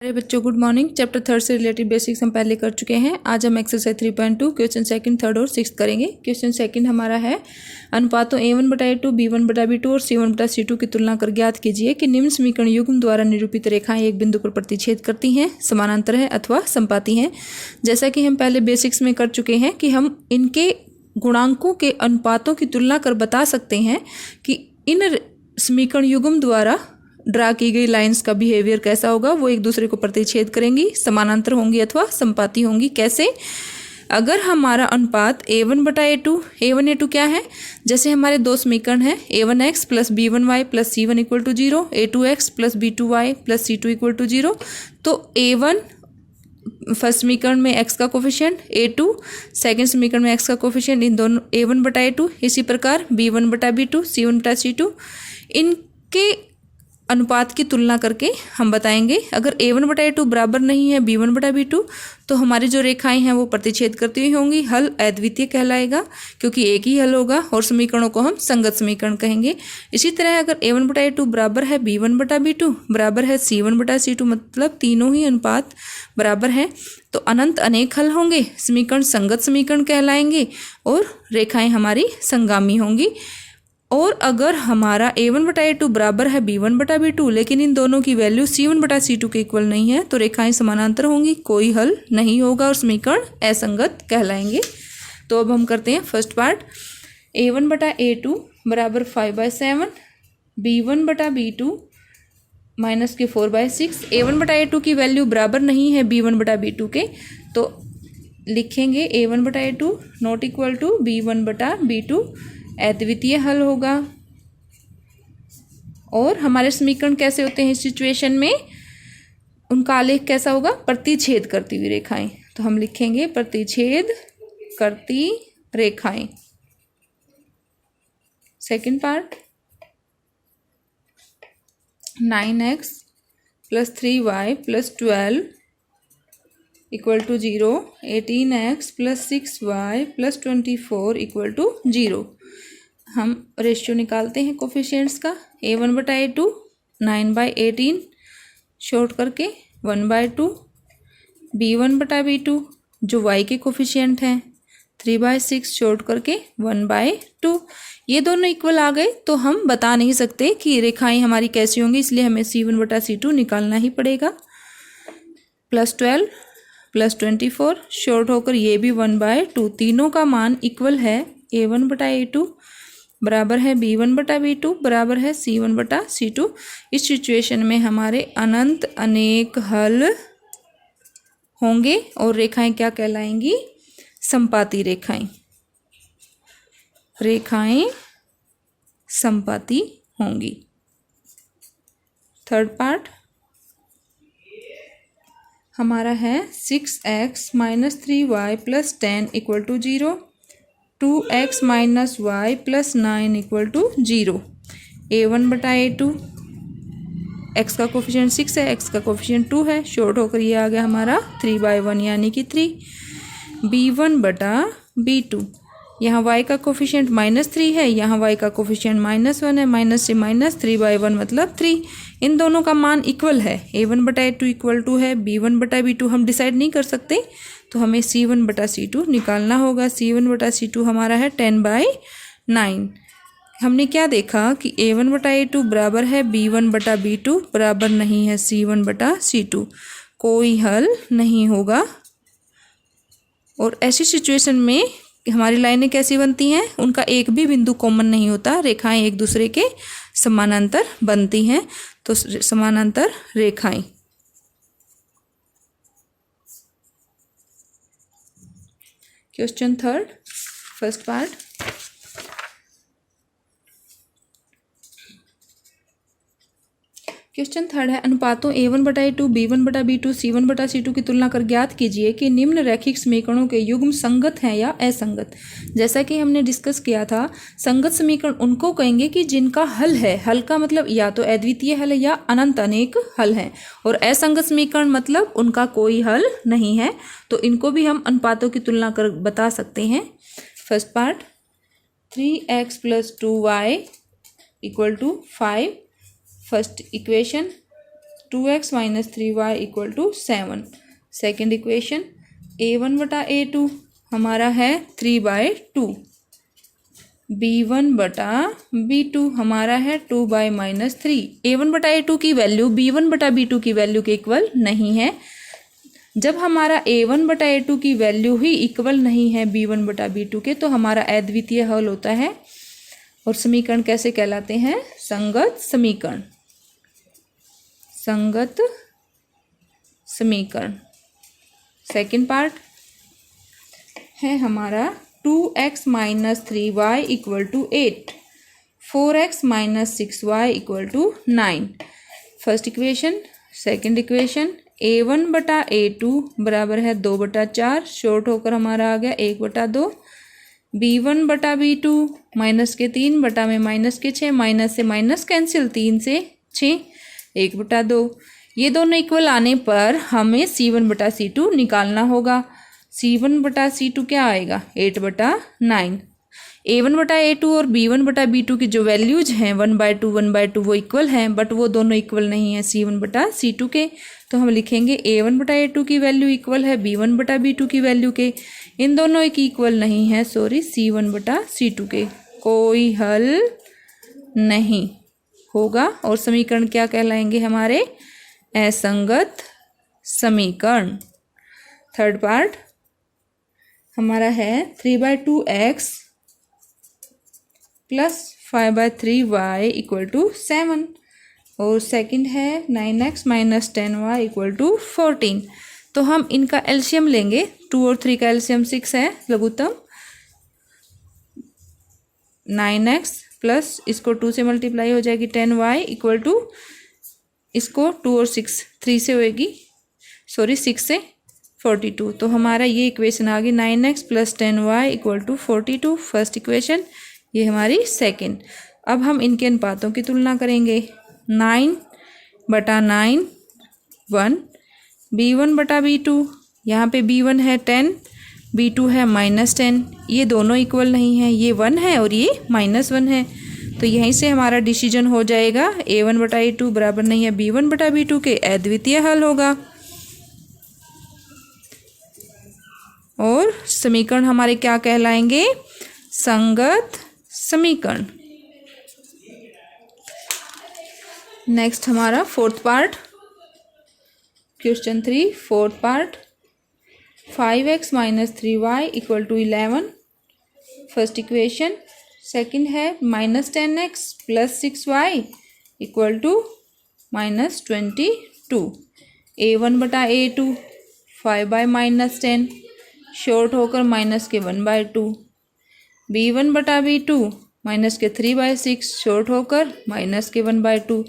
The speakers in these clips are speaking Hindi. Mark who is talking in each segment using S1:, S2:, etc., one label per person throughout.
S1: अरे बच्चों, गुड मॉर्निंग। चैप्टर 3 से रिलेटेड बेसिक्स हम पहले कर चुके हैं। आज हम एक्सरसाइज 3.2 क्वेश्चन सेकंड, थर्ड और सिक्स्थ करेंगे। क्वेश्चन सेकंड हमारा है अनुपातों a1/a2, b1/b2 और c1/c2 की तुलना कर ज्ञात कीजिए कि निम्न समीकरण युग्म द्वारा निरूपित रेखाएं एक बिंदु पर प्रतिच्छेद करती हैं, समानांतर है अथवा समपाती हैं। जैसा कि हम पहले बेसिक्स में कर चुके हैं कि हम इनके गुणांकों के अनुपातों की तुलना कर बता सकते हैं कि इन समीकरण युग्म द्वारा ड्रा की गई लाइंस का बिहेवियर कैसा होगा, वो एक दूसरे को प्रतिच्छेद करेंगी, समानांतर होंगी अथवा समपाती होंगी। कैसे? अगर हमारा अनुपात a1/a2, a1a2 क्या है? जैसे हमारे दो समीकरण हैं a1x plus b1y plus c1 equal to 0, a2x plus b2y plus c2 equal to 0। तो a1 फर्स्ट समीकरण में x का कोफिशिएंट, a2 सेकंड समीकरण में x का कोफिशिएंट, इन दोनों a1/a2। इसी प्रकार b1/b2, c1/c2 इनके अनुपात की तुलना करके हम बताएंगे। अगर a1/a2 बराबर नहीं है b1/b2 तो हमारी जो रेखाएं हैं वो प्रतिच्छेद करती हुई होंगी। हल अद्वितीय कहलाएगा क्योंकि एक ही हल होगा और समीकरणों को हम संगत समीकरण कहेंगे। इसी तरह अगर a1/a2 बराबर है b1/b2 बराबर है c1/c2, मतलब तीनों ही अनुपात बराबर है, तो अनंत अनेक हल होंगे, समीकरण संगत समीकरण कहलाएंगे और रेखाएं हमारी संगामी होंगी। और अगर हमारा a1/a2 बराबर है b1/b2 लेकिन इन दोनों की वैल्यू c1/c2 के इक्वल नहीं है, तो रेखाएं समानांतर होंगी, कोई हल नहीं होगा और समीकरण असंगत कहलाएंगे। तो अब हम करते हैं फर्स्ट पार्ट। a1/a2 बराबर 5/7, b1/b2 माइनस के 4/6। a1/a2 की वैल्यू बराबर नहीं है b1/b2 के, तो लिखेंगे a1/a2 not equal to b1/b2, अद्वितीय हल होगा। और हमारे समीकरण कैसे होते हैं इस सिचुएशन में? उनका आलेख कैसा होगा? प्रतिच्छेद करती हुई रेखाएं। तो हम लिखेंगे प्रतिच्छेद करती रेखाएं। Second part, 9x plus 3y plus 12 equal to 0, 18x plus 6y plus 24 equal to 0। हम रेशियो निकालते हैं कोफिशिएंट्स का। a1/a2 9/18 शॉर्ट करके 1/2, b1/b2 जो y के कोफिशिएंट हैं 3/6 शॉर्ट करके 1/2। ये दोनों इक्वल आ गए तो हम बता नहीं सकते कि रेखाएं हमारी कैसी होंगी, इसलिए हमें c1/c2 निकालना ही पड़ेगा। प्लस 12 प्लस 24 शॉर्ट होकर ये भी 1/2, तीनों का मान इक्वल है। a1/a2 बराबर है b1/b2 बराबर है c1/c2। इस सिचुएशन में हमारे अनंत अनेक हल होंगे और रेखाएं क्या कहलाएंगी? समपाती रेखाएं। रेखाएं समपाती होंगी। थर्ड पार्ट हमारा है 6x minus 3y plus 10 equal to 0, 2x minus y plus 9 equal to 0। a1/a2 x का कोफिशिएंट 6 है, x का कोफिशिएंट 2 है, शॉर्ट होकर ये आ गया हमारा 3/1 यानी कि 3। b1/b2 यहाँ y का कोफिशिएंट -3 है, यहाँ y का कोफिशिएंट -1 है, माइनस से माइनस 3/1 मतलब 3। इन दोनों का मान इक्वल है। a1/a2 इक्वल टू है b1/b2, हम डिसाइड नहीं कर सकते तो हमें c1/c2 निकालना होगा। c1/c2 हमारा है 10/9। हमने क्या देखा कि a1/a2 बराबर है b1/b2 बराबर नहीं है c1/c2, कोई हल नहीं होगा। और ऐसी सिचुएशन में हमारी लाइनें कैसी बनती हैं? उनका एक भी बिंदु कॉमन नहीं होता, रेखाएं एक दूसरे के समानांतर बनती हैं। तो समानांतर रेखाएं। Question third, first part. Question third है अनुपातों a1/a2, b1/b2, c1/c2 की तुलना कर ज्ञात कीजिए कि निम्न रैखिक समीकरणों के युग्म संगत हैं या असंगत। जैसा कि हमने डिस्कस किया था, संगत समीकरण उनको कहेंगे कि जिनका हल है, हल का मतलब या तो अद्वितीय हल है या अनंत अनेक हल है, और असंगत समीकरण मतलब उनका कोई हल नहीं है। तो इनको भी हम अनुपातों की तुलना कर बता सकते हैं। First part, 3x plus 2y equal to 5 first equation, 2x minus 3y equal to 7। Second equation a1/a2 हमारा है 3/2, b1/b2 हमारा है 2/-3। a1/a2 की वैल्यू b1/b2 की वैल्यू के इक्वल नहीं है। जब हमारा a1/a2 की वैल्यू ही इक्वल नहीं है b1/b2 के, तो हमारा अद्वितीय हल होता है। और समीकरण कैसे कहलाते हैं? संगत समीकरण। संगत समीकरण। सेकंड पार्ट है हमारा 2x minus 3y equal to 8, 4x minus 6y equal to 9। First equation. Second equation a1/a2 बराबर है 2/4, शॉर्ट होकर हमारा आ गया 1/2। b1/b2 माइनस के 3 बटा में माइनस के 6, माइनस से माइनस कैंसिल, 3 से 6, 1/2। ये दोनों इक्वल आने पर हमें c1/c2 निकालना होगा। c1/c2 क्या आएगा? 8/9। a1/a2 और b1/b2 की जो वैल्यूज हैं 1/2 1/2 वो इक्वल हैं, बट वो दोनों इक्वल नहीं है c1/c2 के। तो हम लिखेंगे a1/a2 की वैल्यू इक्वल है b1/b2 की वैल्यू के। इन दोनों की इक्वल नहीं है c1/c2 के। कोई हल नहीं होगा। और समीकरण क्या कहलाएंगे हमारे? असंगत समीकरण। थर्ड पार्ट हमारा है 3/2x plus 5/3y equal to 7। और सेकंड है 9x minus 10y equal to 14। तो हम इनका एलसीएम लेंगे। 2 और 3 का एलसीएम 6 है लघुत्तम। 9x प्लस इसको 2 से मल्टीप्लाई हो जाएगी 10y इक्वल टू, इसको 2 और 6 3 से होएगी, 6 से 42। तो हमारा ये इक्वेशन आ गई 9x plus 10y equal to 42। First equation. ये हमारी सेकंड। अब हम इनके अनुपातों की तुलना करेंगे। 9/9 1, b1/b2, यहाँ पे b1 है 10, b2 है -10। ये दोनों इक्वल नहीं है, ये 1 है और ये -1 है। तो यहीं से हमारा डिसीजन हो जाएगा a1/a2 बराबर नहीं है b1/b2 के, अद्वितीय हल होगा। और समीकरण हमारे क्या कहलाएंगे? संगत समीकरण। नेक्स्ट हमारा fourth part, question 3 fourth part. 5x minus 3y equal to 11। First equation. Second है -10x plus 6y equal to -22। a1/a2 5/-10, short होकर माइनस के 1/2। b1/b2 माइनस के 3/6, शॉर्ट होकर माइनस के 1/2।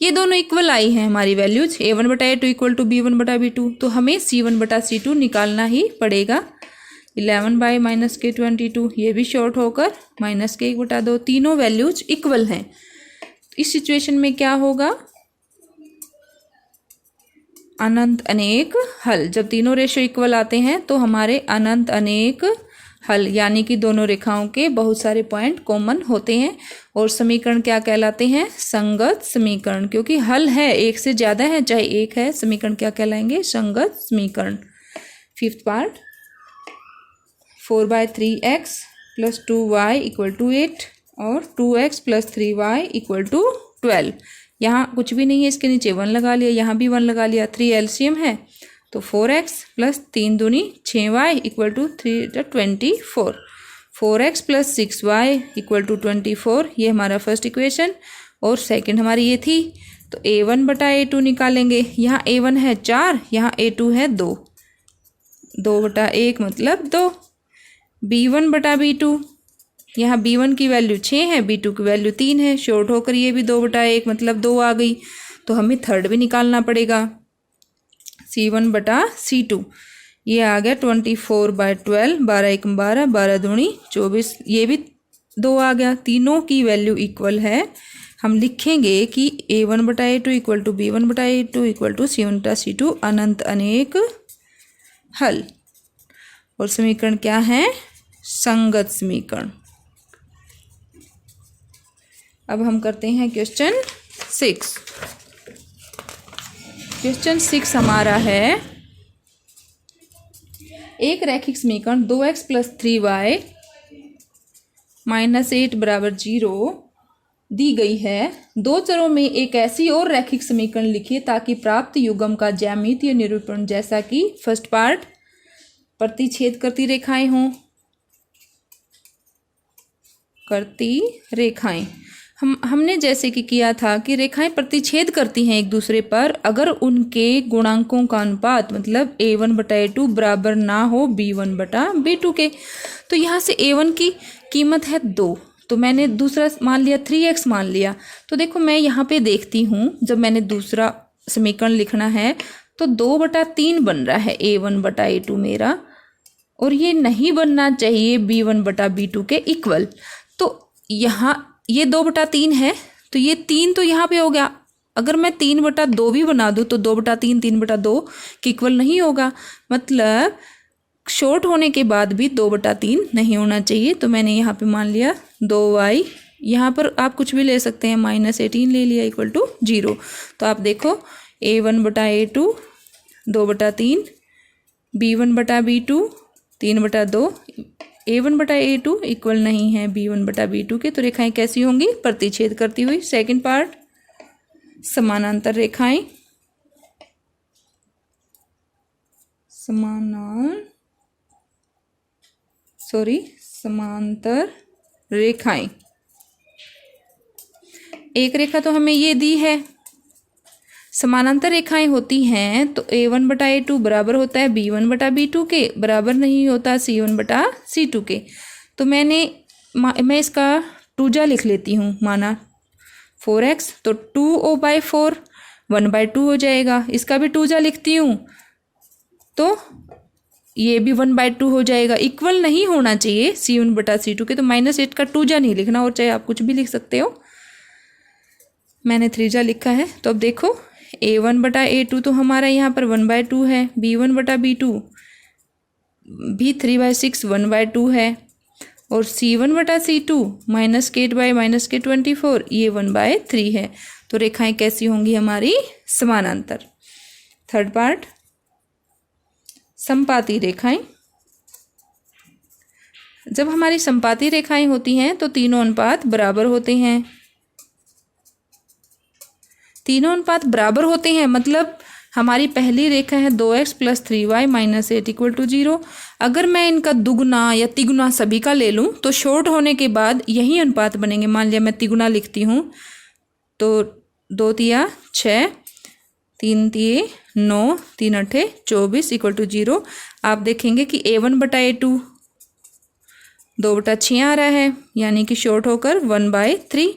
S1: ये दोनों इक्वल आई हैं हमारी values a1/a2 equal to b1/b2। तो हमें c1/c2 निकालना ही पड़ेगा। 11/-22, ये भी शॉर्ट होकर माइनस के 1/2। तीनों वैल्यूज इक्वल हैं। इस सिचुएशन में क्या होगा? अनंत अनेक हल। जब तीनों रेशो इक्वल आते हैं तो हमारे अनंत अनेक हल, यानी कि दोनों रेखाओं के बहुत सारे पॉइंट कॉमन होते हैं। और समीकरण क्या कहलाते हैं? संगत समीकरण। क्योंकि हल है, एक से ज़्यादा है चाहे एक है, समीकरण क्या कहलाएंगे? संगत समीकरण। Fifth part 4/3x plus 2y equal to 8 और 2x plus 3y equal to 12। यहाँ कुछ भी नहीं है, इसके नीचे 1 लगा लिया, यहाँ भी 1 लगा लिया। 3 एलसीएम है तो 4x प्लस 3 दूनी 6y equal to 24। 4x plus 6y equal to 24। ये हमारा फर्स्ट इक्वेशन। और सेकंड हमारी ये थी। तो a1/a2 निकालेंगे। यहाँ a1 है 4, यहाँ a2 है 2, 2/1 मतलब 2। b1/b2, यहाँ b1 की वैल्यू 6 है, b2 की वैल्यू 3 है, शॉर्ट होकर ये भी 2/1 मतलब 2 आ गई। तो हमें थर्ड भी निकालना पड़ेगा c1/c2। ये आ गया 24/12, 12 × 12, 12 दूनी 24, ये भी 2 आ गया। तीनों की वैल्यू इक्वल है। हम लिखेंगे कि a1/a2 equal to b1/a2 equal to c1/c2 अनंत अनेक हल। और समीकरण क्या है? संगत समीकरण। अब हम करते हैं क्वेश्चन 6। क्वेश्चन 6 हमारा है, एक रैखिक समीकरण 2x + 3y - 8 = 0 दी गई है। दो चरों में एक ऐसी और रैखिक समीकरण लिखिए ताकि प्राप्त युग्म का ज्यामितीय निरूपण जैसा कि फर्स्ट पार्ट प्रतिच्छेद करती रेखाएं हों। करती रेखाएं हमने जैसे कि किया था कि रेखाएं प्रतिच्छेद करती हैं एक दूसरे पर अगर उनके गुणांकों का अनुपात मतलब a1/a2 बराबर ना हो b1/b2 के। तो यहाँ से a1 की कीमत है 2, तो मैंने दूसरा मान लिया 3x मान लिया। तो देखो मैं यहाँ पे देखती हूँ, जब मैंने दूसरा समीकरण लिखना है तो 2/3 बन रहा है a1/a2 मेरा, और ये नहीं बनना चाहिए b1/b2 के इक्वल। तो यहाँ ये 2/3 है, तो ये 3 तो यहाँ पे हो गया। अगर मैं 3/2 भी बना दूँ तो 2/3 3/2 के इक्वल नहीं होगा, मतलब शॉर्ट होने के बाद भी 2/3 नहीं होना चाहिए। तो मैंने यहाँ पे मान लिया 2y, यहाँ पर आप कुछ भी ले सकते हैं, -18 ले लिया = 0। तो आप देखो a1/a2 2/3, b1/b2 3/2, a1/a2 इक्वल नहीं है b1/b2 के। तो रेखाएं कैसी होंगी? प्रतिच्छेद करती हुई। सेकंड पार्ट, समानांतर रेखाएं। समांतर रेखाएं। एक रेखा तो हमें ये दी है। समानांतर रेखाएं होती हैं तो a1/a2 बराबर होता है b1/b2 के, बराबर नहीं होता c1/c2 के। तो मैं इसका टूजा लिख लेती हूँ, माना 4x, तो 2/4 1/2 हो जाएगा। इसका भी टूजा लिखती हूँ तो ये भी 1/2 हो जाएगा। इक्वल नहीं होना चाहिए c1/c2 के, तो -8 का टूजा नहीं लिखना, और चाहे आप कुछ भी लिख सकते हो। मैंने थ्रीजा लिखा है। तो अब देखो a1/a2 तो हमारा यहाँ पर 1/2 है, b1/b2 भी 3/6 1/2 है, और c1/c2 -8/-24 ये 1/3 है। तो रेखाएं कैसी होंगी हमारी? समानांतर। थर्ड पार्ट, संपाती रेखाएं। जब हमारी संपाती रेखाएं होती हैं तो तीनों अनुपात बराबर होते हैं। तीनों अनुपात बराबर होते हैं मतलब हमारी पहली रेखा है 2x + 3y - 8 = 0। अगर मैं इनका दुगुना या तिगुना सभी का ले लूँ तो शॉर्ट होने के बाद यही अनुपात बनेंगे। मान लिया मैं तिगुना लिखती हूँ तो 2 तिया 6, 3 तिये 9, 3 अठे 24 = 0। आप देखेंगे कि a1/a2 2/6 आ रहा है, यानी कि शॉर्ट होकर 1/3,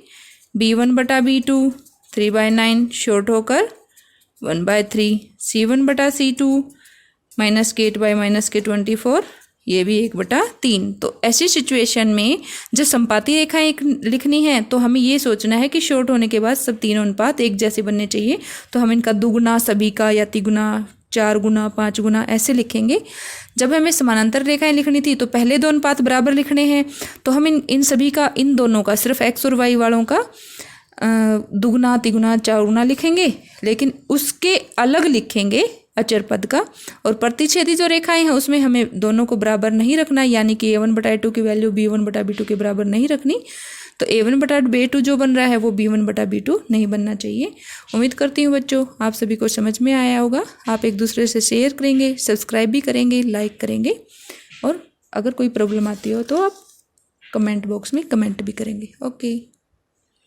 S1: b1/b2 3/9 शॉर्ट होकर 1/3, c1/c2 -8/-24 ये भी 1/3। तो ऐसी सिचुएशन में जब संपाती रेखाएं लिखनी है तो हमें ये सोचना है कि शॉर्ट होने के बाद सब तीनों अनुपात एक जैसे बनने चाहिए। तो हम इनका दुगुना सभी का या तिगुना 4 गुना 5 गुना ऐसे लिखेंगे। जब हमें समानांतर रेखाएं लिखनी थी तो पहले दो अनुपात बराबर लिखने हैं, तो हम इन सभी का, इन दोनों का, सिर्फ x और y वालों का दुगुना तिगुना 4 गुना लिखेंगे, लेकिन उसके अलग लिखेंगे अचर पद का। और प्रतिच्छेदी जो रेखाएं हैं उसमें हमें दोनों को बराबर नहीं रखना, यानी कि a1/a2 की वैल्यू b1/b2 के बराबर नहीं रखनी। तो a1/b2 जो बन रहा है वो b1/b2 नहीं बनना चाहिए। उम्मीद करती हूँ बच्चों आप सभी को समझ में आया होगा। आप एक दूसरे से शेयर करेंगे, सब्सक्राइब भी करेंगे, लाइक करेंगे, और अगर कोई प्रॉब्लम आती हो तो आप कमेंट बॉक्स में कमेंट भी करेंगे। ओके।